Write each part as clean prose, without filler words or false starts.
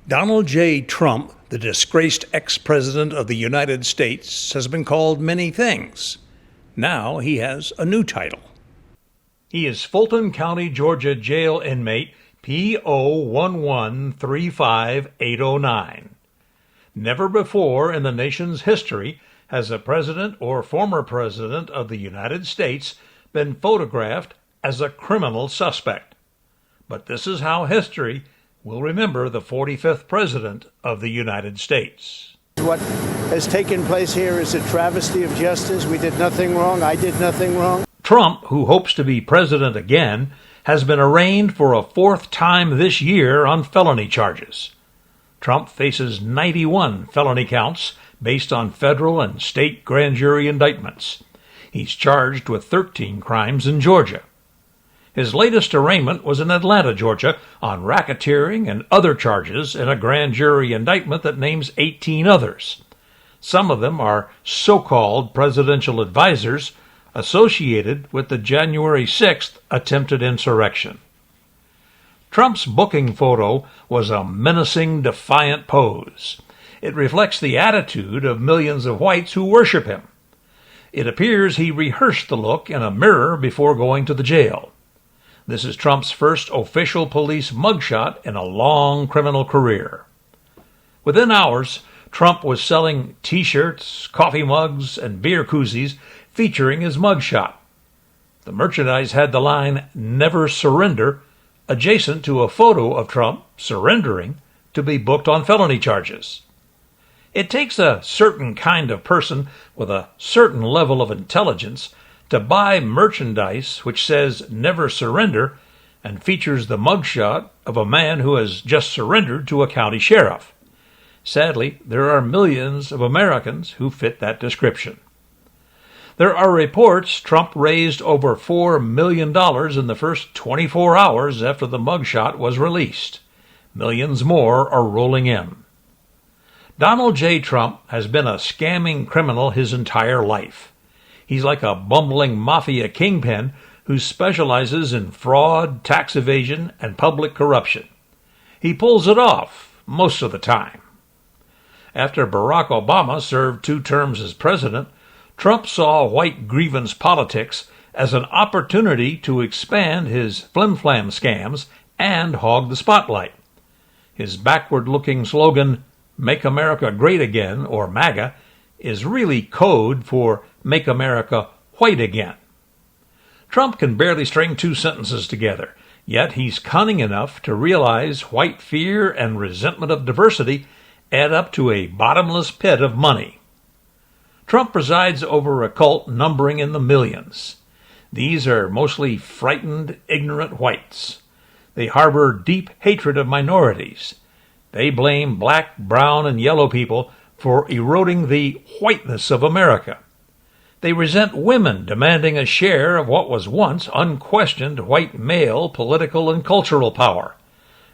Donald J. Trump, the disgraced ex-president of the United States, has been called many things. Now he has a new title. He is Fulton County, Georgia jail inmate P01135809. Never before in the nation's history has a president or former president of the United States been photographed as a criminal suspect. But this is how history will remember the 45th President of the United States. What has taken place here is a travesty of justice. We did nothing wrong. I did nothing wrong. Trump, who hopes to be president again, has been arraigned for a fourth time this year on felony charges. Trump faces 91 felony counts based on federal and state grand jury indictments. He's charged with 13 crimes in Georgia. His latest arraignment was in Atlanta, Georgia, on racketeering and other charges in a grand jury indictment that names 18 others. Some of them are so-called presidential advisors associated with the January 6th attempted insurrection. Trump's booking photo was a menacing, defiant pose. It reflects the attitude of millions of whites who worship him. It appears he rehearsed the look in a mirror before going to the jail. This is Trump's first official police mugshot in a long criminal career. Within hours, Trump was selling T-shirts, coffee mugs, and beer koozies featuring his mugshot. The merchandise had the line, "Never Surrender," adjacent to a photo of Trump surrendering to be booked on felony charges. It takes a certain kind of person with a certain level of intelligence to buy merchandise which says "Never Surrender" and features the mugshot of a man who has just surrendered to a county sheriff. Sadly, there are millions of Americans who fit that description. There are reports Trump raised over $4 million in the first 24 hours after the mugshot was released. Millions more are rolling in. Donald J. Trump has been a scamming criminal his entire life. He's like a bumbling mafia kingpin who specializes in fraud, tax evasion, and public corruption. He pulls it off most of the time. After Barack Obama served 2 terms as president, Trump saw white grievance politics as an opportunity to expand his flim-flam scams and hog the spotlight. His backward-looking slogan, "Make America Great Again," or MAGA, is really code for "Make America White Again." Trump can barely string 2 sentences together, yet he's cunning enough to realize white fear and resentment of diversity add up to a bottomless pit of money. Trump presides over a cult numbering in the millions. These are mostly frightened, ignorant whites. They harbor deep hatred of minorities. They blame black, brown, and yellow people for eroding the whiteness of America. They resent women demanding a share of what was once unquestioned white male political and cultural power.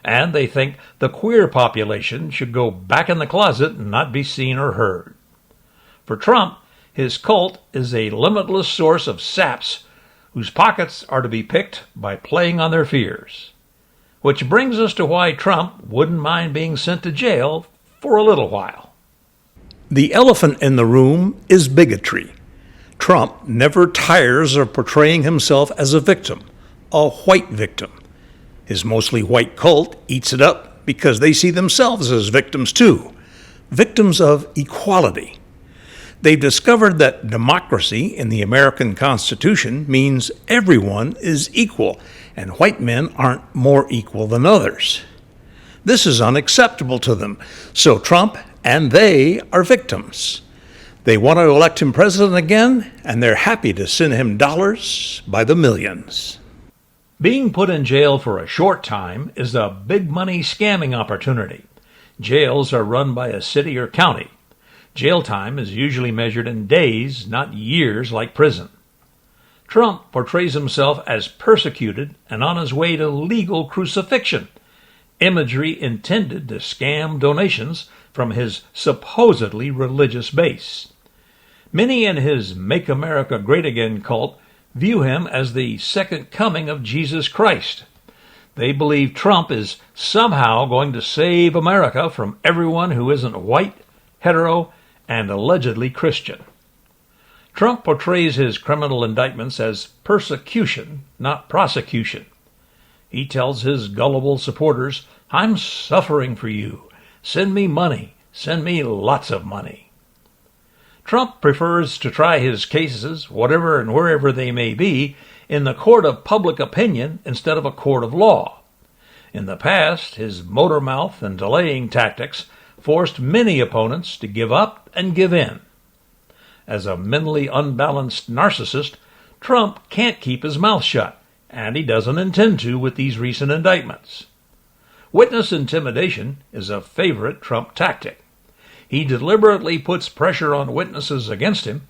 And they think the queer population should go back in the closet and not be seen or heard. For Trump, his cult is a limitless source of saps whose pockets are to be picked by playing on their fears. Which brings us to why Trump wouldn't mind being sent to jail for a little while. The elephant in the room is bigotry. Trump never tires of portraying himself as a victim, a white victim. His mostly white cult eats it up because they see themselves as victims too, victims of equality. They've discovered that democracy in the American Constitution means everyone is equal, and white men aren't more equal than others. This is unacceptable to them, so Trump and they are victims. They want to elect him president again, and they're happy to send him dollars by the millions. Being put in jail for a short time is a big money scamming opportunity. Jails are run by a city or county. Jail time is usually measured in days, not years like prison. Trump portrays himself as persecuted and on his way to legal crucifixion, imagery intended to scam donations from his supposedly religious base. Many in his Make America Great Again cult view him as the second coming of Jesus Christ. They believe Trump is somehow going to save America from everyone who isn't white, hetero, and allegedly Christian. Trump portrays his criminal indictments as persecution, not prosecution. He tells his gullible supporters, "I'm suffering for you. Send me money. Send me lots of money." Trump prefers to try his cases, whatever and wherever they may be, in the court of public opinion instead of a court of law. In the past, his motor mouth and delaying tactics forced many opponents to give up and give in. As a mentally unbalanced narcissist, Trump can't keep his mouth shut, and he doesn't intend to with these recent indictments. Witness intimidation is a favorite Trump tactic. He deliberately puts pressure on witnesses against him,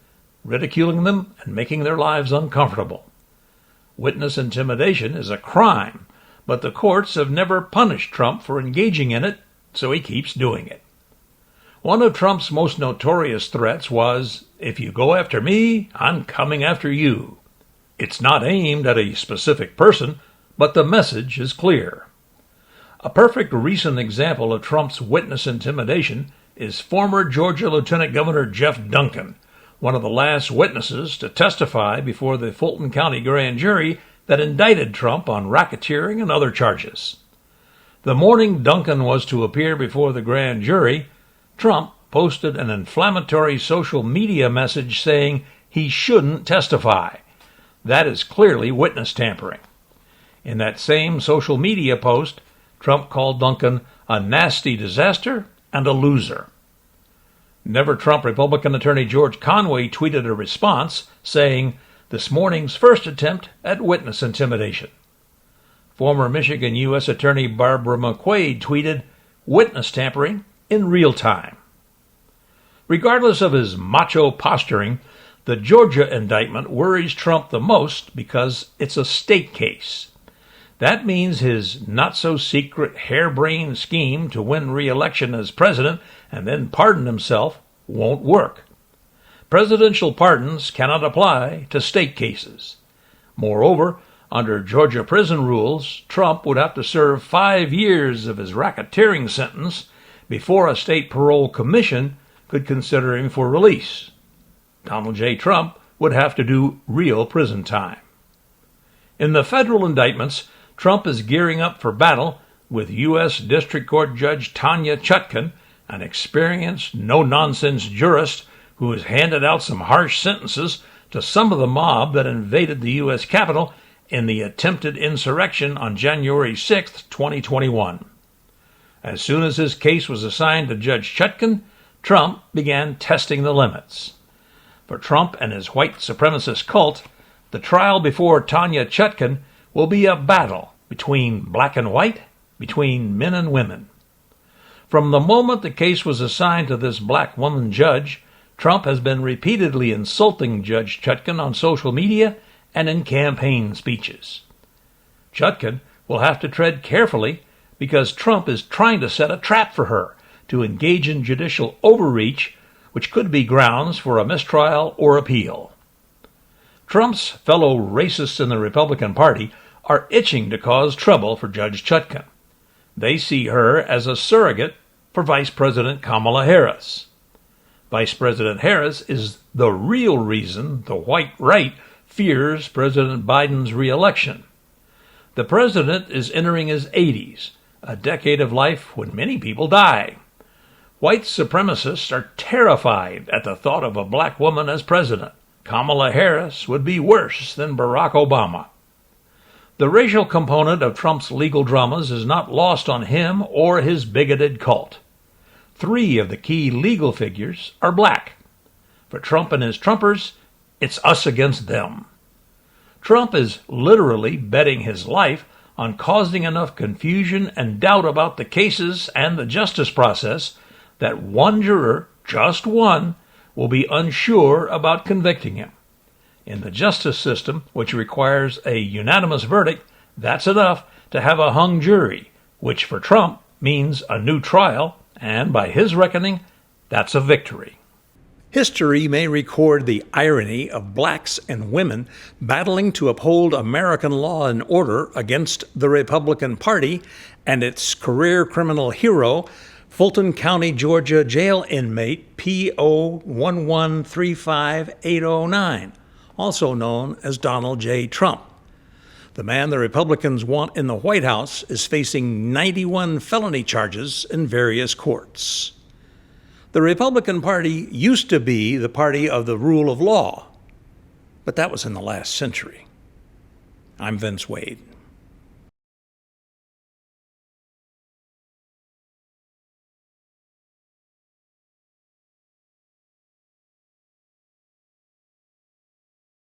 ridiculing them and making their lives uncomfortable. Witness intimidation is a crime, but the courts have never punished Trump for engaging in it, so he keeps doing it. One of Trump's most notorious threats was, "If you go after me, I'm coming after you." It's not aimed at a specific person, but the message is clear. A perfect recent example of Trump's witness intimidation is former Georgia Lieutenant Governor Jeff Duncan, one of the last witnesses to testify before the Fulton County grand jury that indicted Trump on racketeering and other charges. The morning Duncan was to appear before the grand jury, Trump posted an inflammatory social media message saying he shouldn't testify. That is clearly witness tampering. In that same social media post, Trump called Duncan a nasty disaster and a loser. Never Trump Republican Attorney George Conway tweeted a response saying, "This morning's first attempt at witness intimidation." Former Michigan U.S. Attorney Barbara McQuade tweeted, "Witness tampering in real time." Regardless of his macho posturing, the Georgia indictment worries Trump the most because it's a state case. That means his not-so-secret harebrained scheme to win re-election as president and then pardon himself won't work. Presidential pardons cannot apply to state cases. Moreover, under Georgia prison rules, Trump would have to serve 5 years of his racketeering sentence before a state parole commission could consider him for release. Donald J. Trump would have to do real prison time. In the federal indictments, Trump is gearing up for battle with U.S. District Court Judge Tanya Chutkan, an experienced, no-nonsense jurist who has handed out some harsh sentences to some of the mob that invaded the U.S. Capitol in the attempted insurrection on January 6, 2021. As soon as his case was assigned to Judge Chutkan, Trump began testing the limits. For Trump and his white supremacist cult, the trial before Tanya Chutkan will be a battle between black and white, between men and women. From the moment the case was assigned to this black woman judge, Trump has been repeatedly insulting Judge Chutkan on social media and in campaign speeches. Chutkan will have to tread carefully because Trump is trying to set a trap for her to engage in judicial overreach, which could be grounds for a mistrial or appeal. Trump's fellow racists in the Republican Party are itching to cause trouble for Judge Chutkan. They see her as a surrogate for Vice President Kamala Harris. Vice President Harris is the real reason the white right fears President Biden's re-election. The president is entering his 80s, a decade of life when many people die. White supremacists are terrified at the thought of a black woman as president. Kamala Harris would be worse than Barack Obama. The racial component of Trump's legal dramas is not lost on him or his bigoted cult. 3 of the key legal figures are black. For Trump and his Trumpers, it's us against them. Trump is literally betting his life on causing enough confusion and doubt about the cases and the justice process that one juror, just one, will be unsure about convicting him. In the justice system, which requires a unanimous verdict, that's enough to have a hung jury, which for Trump means a new trial, and by his reckoning, that's a victory. History may record the irony of blacks and women battling to uphold American law and order against the Republican Party and its career criminal hero, Fulton County, Georgia jail inmate P.O. 1135809, also known as Donald J. Trump. The man the Republicans want in the White House is facing 91 felony charges in various courts. The Republican Party used to be the party of the rule of law, but that was in the last century. I'm Vince Wade.